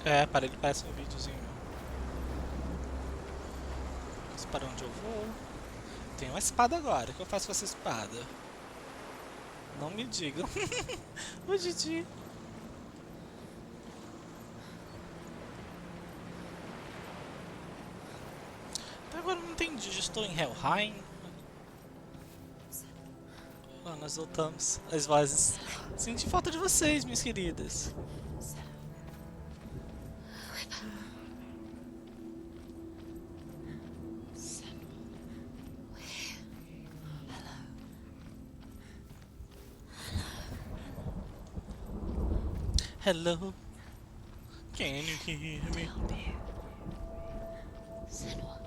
É, para ele parece um videozinho. Mas para onde eu vou? Tenho uma espada agora. O que eu faço com essa espada? Não me digam. O Didi. Até agora eu não entendi. Estou em Helheim. Ah, nós voltamos. As vozes. Senti falta de vocês, minhas queridas. Hello. Can you hear me? Senua.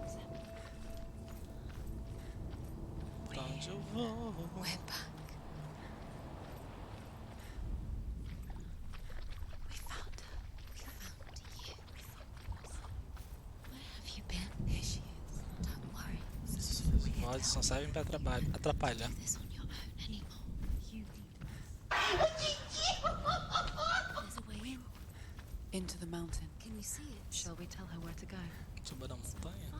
Pra onde eu vou? We're back. We found her. We found you. Where have you been? Here she is. Don't worry. As vozes só servem pra atrapalhar. Do this on your own anymore. You need us. There's a way in. Into the mountain. Can you see it? Shall we tell her where to go? Suba da montanha?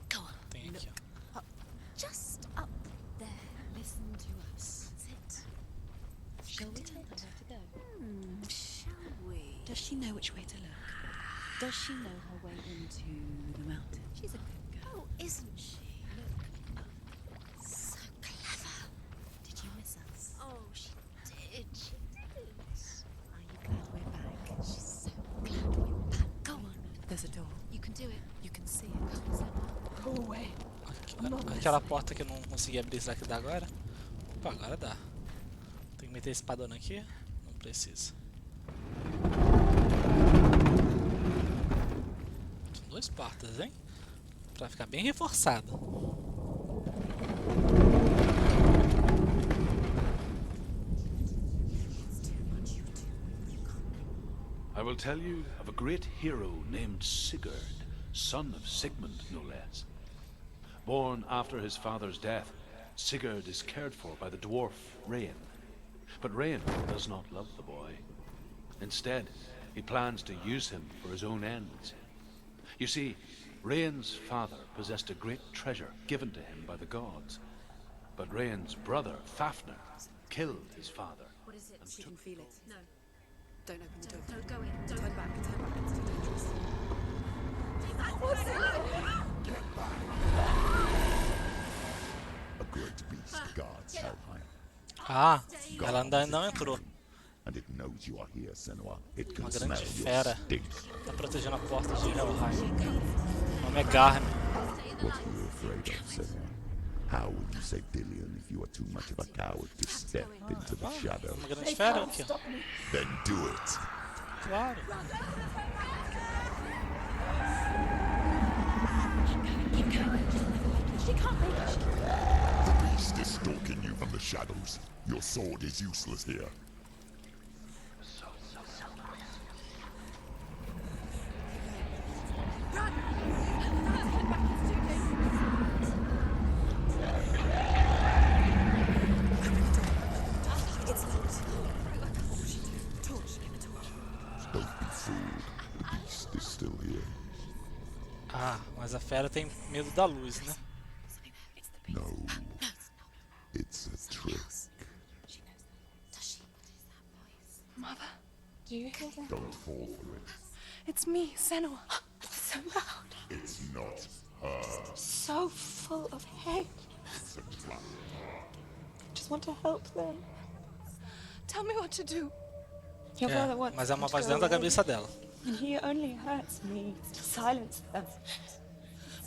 Go on. Tem aqui, ó. Just up there. Listen to us. That's it. Shall we tell her where to go? Shall we? Does she know which way to look? Does she know her way into the mountain? She's a good girl. Oh, isn't she? Look. So clever. Did you miss us? Oh, she did. She did. Are you glad we're back? She's so glad we're back. Go on. There's a door. You can do it. You can see it. Come, Senua. Go away. Aquela porta que eu não consegui abrir, será que dá agora? Opa, agora dá. Tem que meter esse espadona aqui? Não precisa. São duas portas, hein? Pra ficar bem reforçado. I will tell you of a great hero named Sigurd, son of Sigmund, no less. Born after his father's death, Sigurd is cared for by the dwarf Rain. But Rain does not love the boy. Instead, he plans to use him for his own ends. You see, Rain's father possessed a great treasure given to him by the gods. But Rain's brother, Fafnir, killed his father. What is it? She can feel it. No. Don't open the door. Don't go in. Don't. Turn back. Turn back. It's too dangerous. A great beast guards Helheim, Ah, ela ainda não entrou. and it knows you are here, Senua. It can Uma smell grande your fera. stink. Tá protegendo a porta de Helheim. O nome é Garm. What are you afraid of, Senua? How will you save Dillion if you are too much of a coward to step into the shadow? Uma grande fera aqui, ó. Then do it! Claro. The beast is stalking you from the shadows. Your sword is useless here. Don't be fooled. The beast is still here. Ah, mas a fera tem medo da luz, né? No, it's a trick. She knows that. Does she? What is that voice? Mother, do you hear that? Don't fall for it. It's me, Senua. So loud. It's not her. So full of hate. It's a trap. Just want to help them. Tell me what to do. Your É, father wants mas é me uma to voz go dentro da away, cabeça dela. and he only hurts me to silence them.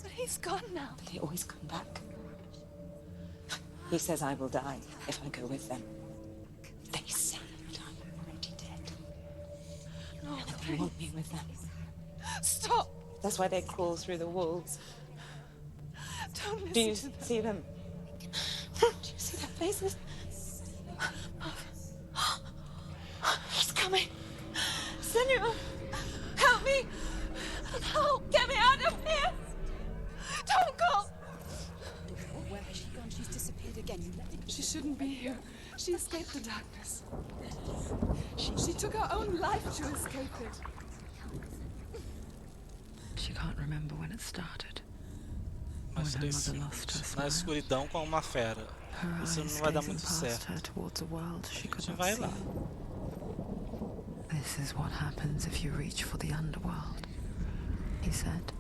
But he's gone now. But he always come back. He says I will die if I go with them. They say that I'm already dead. No, they want me with them. Stop! That's why they crawl through the walls. Don't listen. Do you see them? Do you see their faces? He's coming. Senua, help me! Help! Get me out of here! Don't go! Where has she gone? She's disappeared again. You let me. She shouldn't be here. She escaped the darkness. She took her own life to escape it. She can't remember when it started. Mais When her 3 mother lost her segundos. Na smile. escuridão com uma fera. Her Isso eyes não vai dar gazing muito past certo. her towards a world A she could gente not vai see. lá. This is what happens if you reach for the underworld, he said.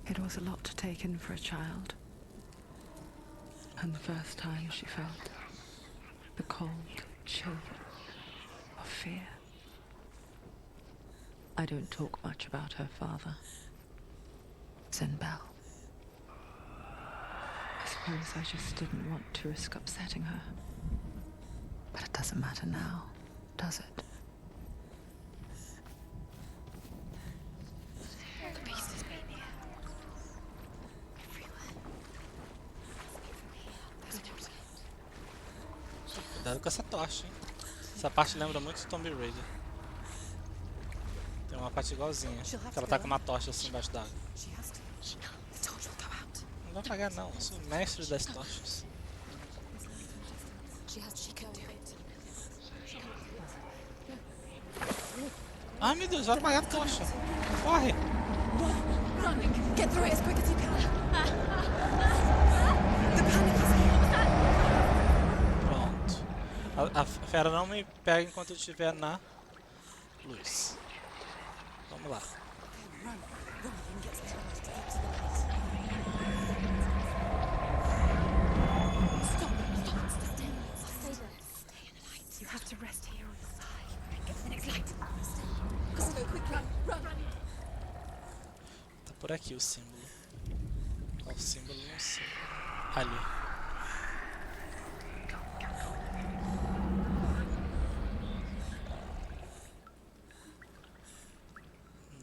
It was a lot to take in for a child. And the first time she felt the cold chill of fear. I don't talk much about her father, Sinbel. I suppose I just didn't want to risk upsetting her. But it doesn't matter now, does it? The beast has been here. Everywhere. There's an outlet. Cuidado com essa tocha, hein? Essa parte lembra muito de Tomb Raider. Tem uma parte igualzinha. Que ela tá com uma tocha assim embaixo d'água. She has to. The torch will go out. Não vai apagar não, eu sou o mestre das tochas. She can do it. Ai meu Deus, vai apagar a tocha. Corre! Run! Get through it as quick as you can. The panic is here. Pronto. A fera não me pega enquanto eu estiver na luz. Vamos lá. Run! Run and get some to get to the light. Stop! Stay. Stay there. Stay in the light. You have to rest here on the side. Get to the next light. Go quickly. Run! Tá por aqui o símbolo. Qual o símbolo? Não sei. Ali.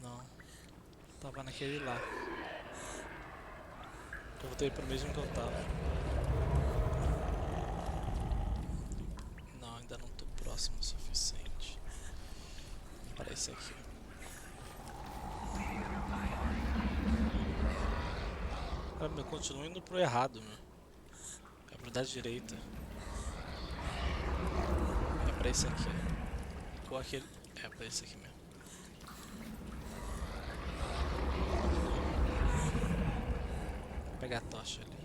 Não. Tava naquele lá. Eu voltei pro mesmo que eu tava. Não, ainda não tô próximo o suficiente. Para esse aqui. Cara, eu continuo indo pro errado, meu. É pra dar direita. É pra esse aqui. Ou aquele. É pra esse aqui mesmo. Vou pegar a tocha ali.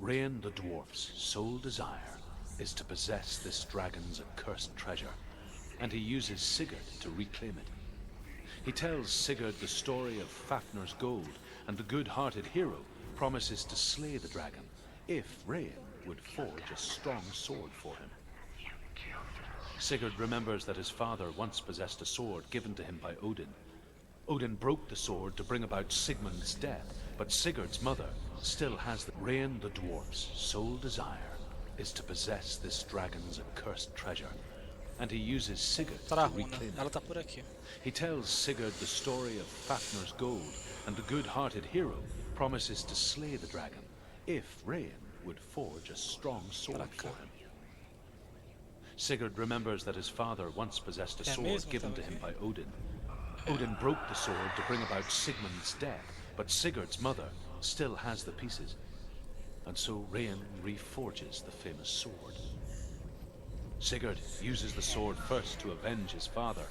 Rain the dwarf's sole desire is to possess this dragon's accursed treasure, and he uses Sigurd to reclaim it. He tells Sigurd the story of Fafnir's gold, and the good-hearted hero promises to slay the dragon if Rain would forge a strong sword for him. Sigurd remembers that his father once possessed a sword given to him by Odin. Odin broke the sword to bring about Sigmund's death, but Sigurd's mother still has the... Rain the dwarf's sole desire is to possess this dragon's accursed treasure, and he uses Sigurd to Trarruna, reclaim ela it. tá por aqui. He tells Sigurd the story of Fafnir's gold, and the good-hearted hero promises to slay the dragon if Rain would forge a strong sword for him. Sigurd remembers that his father once possessed a sword mesmo, given tava to him aqui. by Odin. Odin broke the sword to bring about Sigmund's death, but Sigurd's mother still has the pieces, and so Rain reforges the famous sword. Sigurd uses the sword first to avenge his father,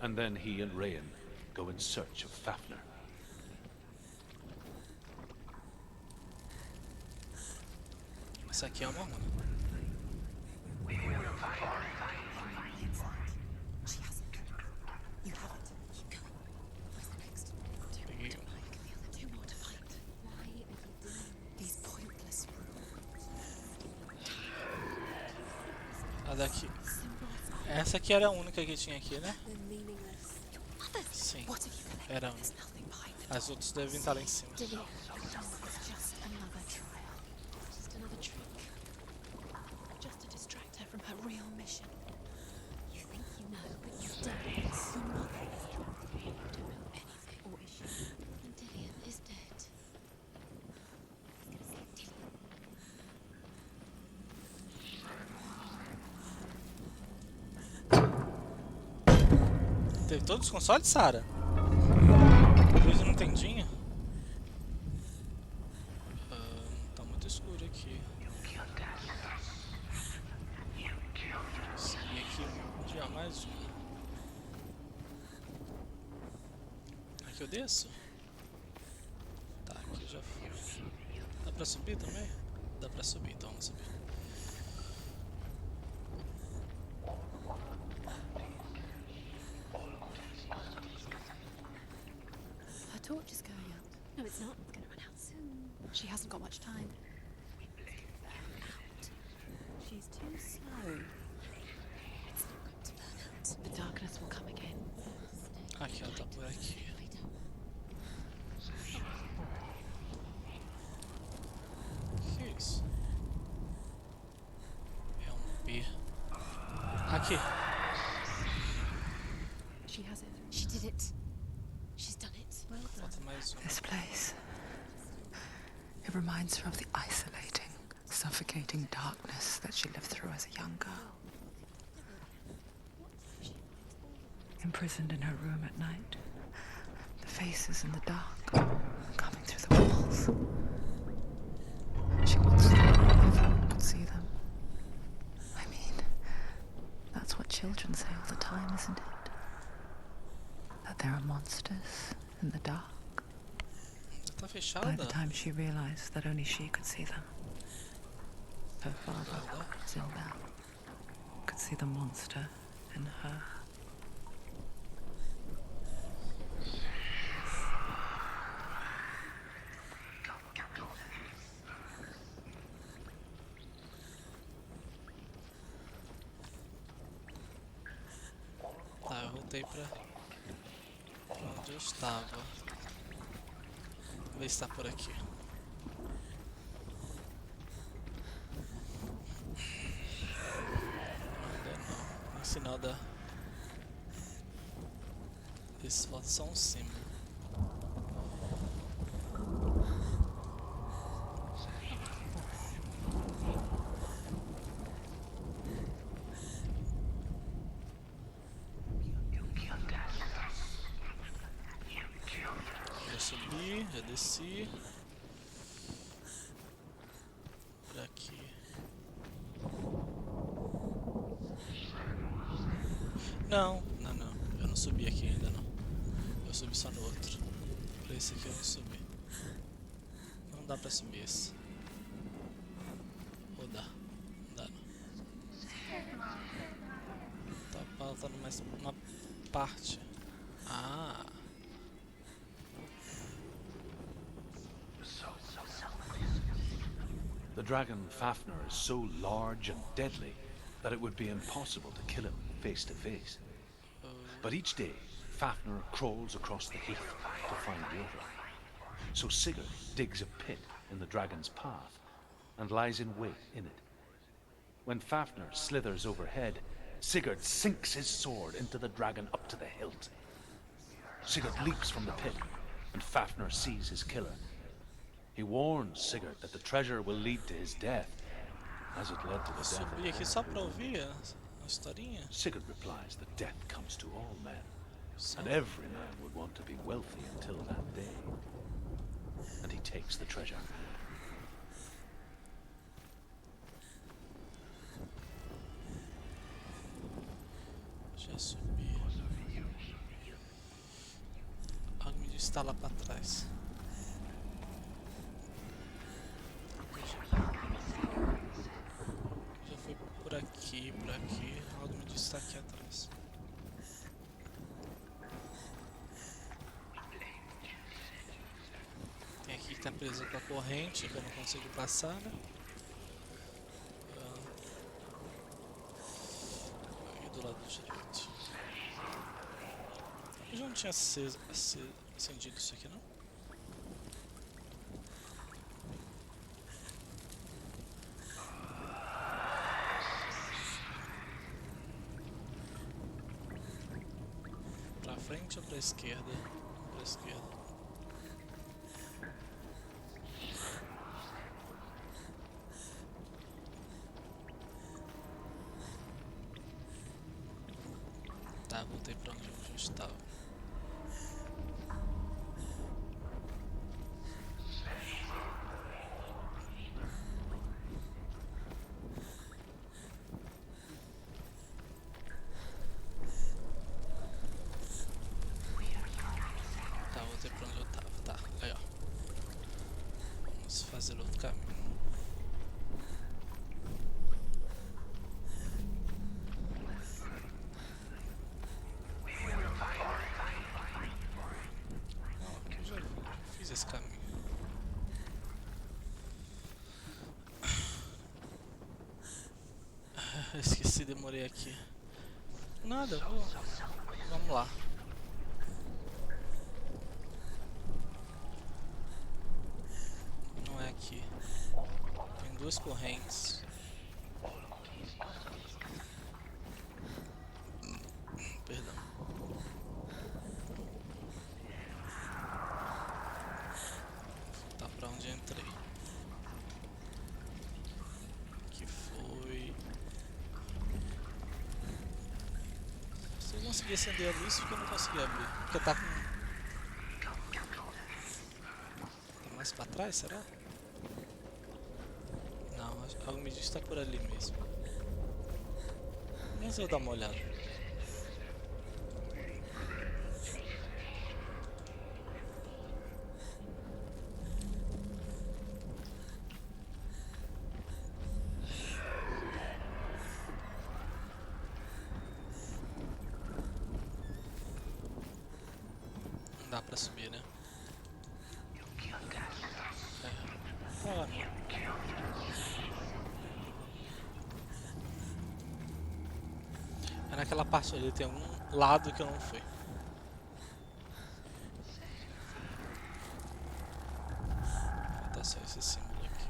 and then he and Rain go in search of Fafnir. Essa aqui é uma runa. She hasn't. You haven't. Keep going. Where's the next? Peguei um. Two more to find. Mas aqui... Essa aqui era a única que tinha aqui, né? They're meaningless. Sim, What have you collected? era a There's única. nothing behind the As outras devem estar lá em cima. Dillian, It's just another trial. just another trick. Just to distract her from her real mission. You think you know, but you don't. Your mother is trapped. You don't know anything, or is she? And Dillian is dead. I was gonna say Dillian. Teve todos os consoles, Sarah? Coisa não entendinha? Tá muito escuro aqui. Subir aqui um dia mais um. Aqui eu desço? Tá, aqui eu já fui. Dá pra subir também? Dá pra subir, então vamos subir. Her torch is going out. No, it's not. It's gonna run out soon. She hasn't got much time. She's too slow. It's not going to burn out. The darkness will come again. Aqui, ela tá por aqui. Que é isso? É um P. Aqui. She has it. She did it. She's done it. Well done. Falta mais um. This place. It reminds her of the isolating, suffocating darkness that she lived through as a young girl. Imprisoned in her room at night, the faces in the dark coming through the walls. She wants to know if everyone could see them. I mean, that's what children say all the time, isn't it? That there are monsters in the dark. Tá By the fechada? time she realized that only she could see them, her father, Zelda, could see the monster in her. Tá, eu voltei pra onde eu estava. Vamos ver se tá por aqui. Ainda não. Tem sinal da... Esse falta só um símbolo. Já subi, já desci. Por aqui. Não, eu não subi aqui ainda não. Eu subi só no outro. Por esse aqui eu não subi. Não dá pra subir esse. Ou dá? Não dá não. Tá mais uma parte. Ah. The dragon Fafnir is so large and deadly that it would be impossible to kill him face to face. But each day, Fafnir crawls across the heath to find water. So Sigurd digs a pit in the dragon's path and lies in wait in it. When Fafnir slithers overhead, Sigurd sinks his sword into the dragon up to the hilt. Sigurd leaps from the pit, and Fafnir sees his killer. He warns Sigurd that the treasure will lead to his death, as it led to the death Subi of aqui só pra ouvir a historinha. Sigurd replies that death comes to all men, Só. and every man would want to be wealthy until that day. And he takes the treasure. Já subi. Algo me disse que tá lá pra trás. Já fui por aqui, por aqui. Algo me disse que tá aqui atrás. Tem aqui que tá preso com a corrente, que eu não consigo passar, né? tinha acendido isso aqui, não? Pra frente ou pra esquerda? Pra esquerda. Tá, voltei pra onde a gente tava. Tá, voltei pra onde eu tava. Tá, aí ó. Vamos fazer outro caminho. Aqui eu já fiz esse caminho. Esqueci, demorei aqui. Nada, vamos lá. Não é aqui. Tem duas correntes. Perdão. Tá pra onde eu entrei. Que foi... Se eu conseguir acender a luz, porque eu não consegui abrir. Porque tá com... Tá mais pra trás, será? Não, algo me diz que tá por ali mesmo. Mas eu vou dar uma olhada. Não dá pra subir, né? É. Olha lá. É naquela parte ali, tem algum lado que eu não fui. Tá só esse símbolo aqui.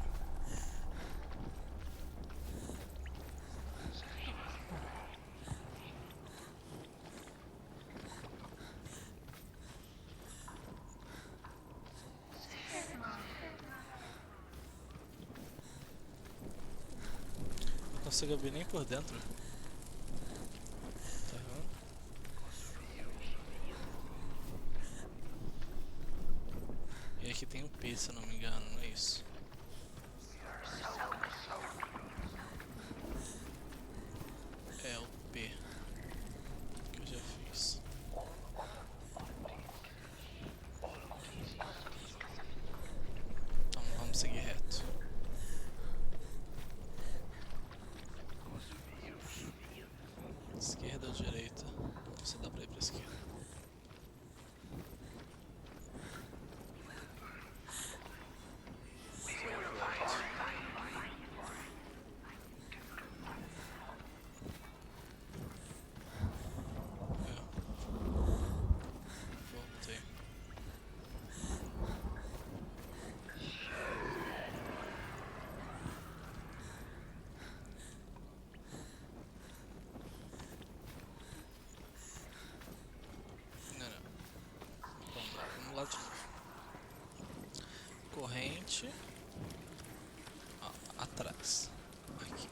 Não consigo abrir nem por dentro. Tá vendo? E aqui tem um P, se eu não me engano, não é isso? É o P que eu já fiz. Então vamos seguir reto. Esquerda ou direita? Você dá pra ir pra esquerda. Voltei. Não, não. Vamos lá de novo. Corrente. Ó, atrás. Aqui.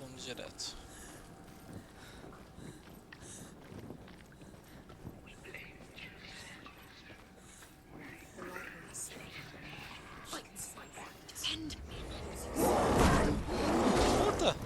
Vamos direto. Puta!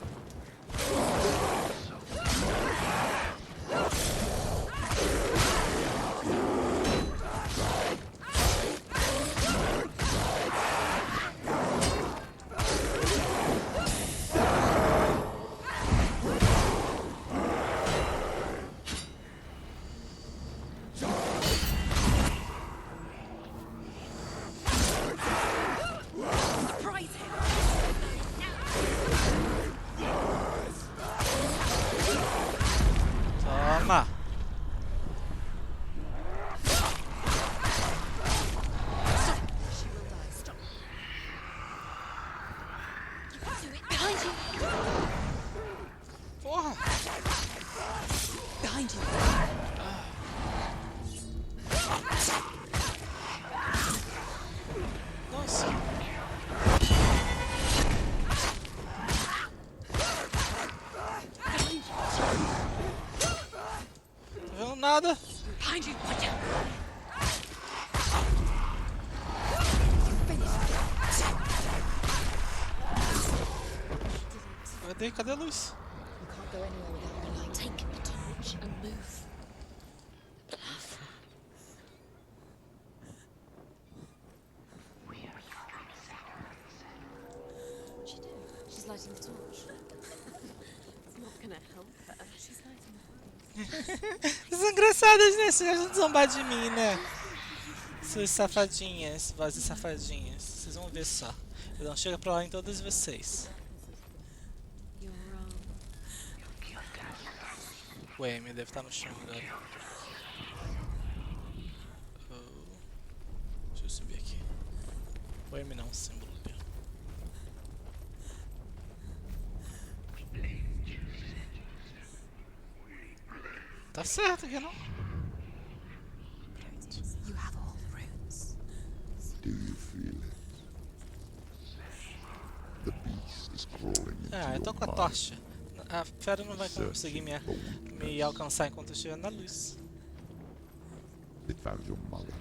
espada. Behind you, Roger. Cadê a luz? You can't go anywhere without the light. Take the torch and move. What's she doing? She's lighting the torch. It's not gonna help her. She's lighting the fire. Vocês são engraçadas, né? Vocês gostam de zombar de mim, né? Suas safadinhas, vozes safadinhas. Vocês vão ver só. Eu não chego pra lá em todas vocês. You're wrong. O M deve estar no chão agora. Oh. Deixa eu subir aqui. O M não, o símbolo ali. Tá certo aqui não? You have all the runes. Do you feel it? The beast is crawling into Ah, eu tô your com a mind. tocha. A fera não vai conseguir me alcançar enquanto eu estiver na luz. It found your mother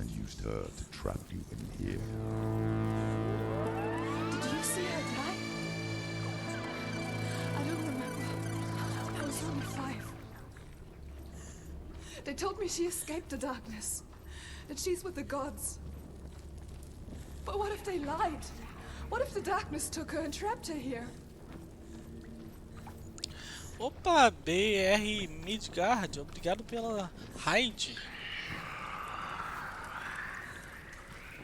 and used her to trap you in here. Did you see her die? I don't remember. I was only 5. They told me she escaped the darkness, that she's with the gods. But what if they lied? What if the darkness took her and trapped her here? Opa, BR Midgard, obrigado pela raid.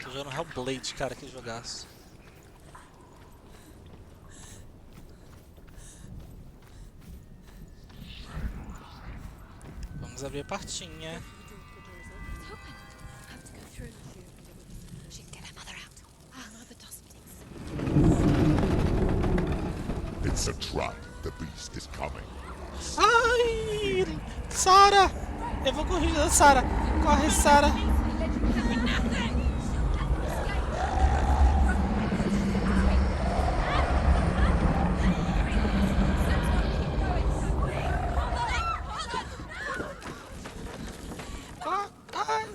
Tô jogando Hellblade, cara, que jogaço. Vamos abrir a partinha. It's open. Have to go through. She can get her mother out. Our mother doesn't exist. It's a trap. The beast is coming. Ai! Sara! Eu vou corrigir a Sara. Corre, Sara. Ai!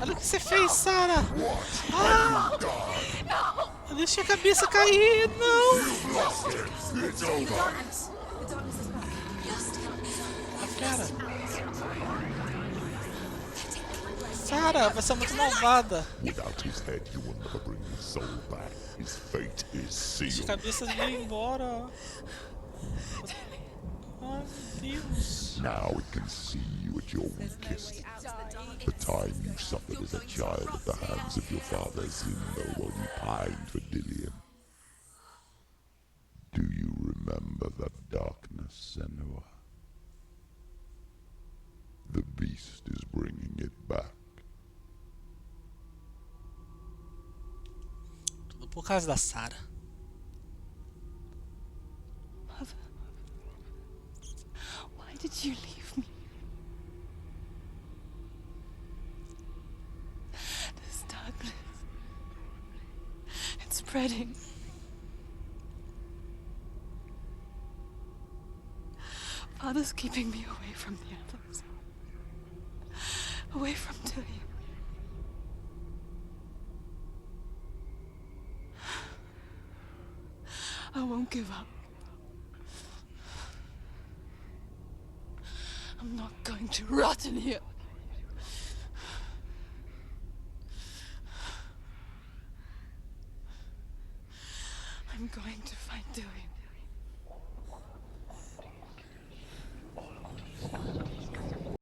Olha o que você fez, Sara! Ah! Eu deixei a cabeça cair, não! It's over. A fera! Sara, você é muito malvada! Without his head, you will never bring his soul back. His fate is Deixa a sealed. cabeça dele embora! Ai, meu Deus! Now it can see you at your weakest. The time you suffered as a child at the hands of your father Zindo while you pined for Dillion. Do you remember that darkness, Senua? The beast is bringing it back. Tudo por causa da Sara. Mother, why did you leave me? This darkness, it's spreading. Father's keeping me away from the others. Away from Dillion. I won't give up. I'm not going to rot in here. I'm going to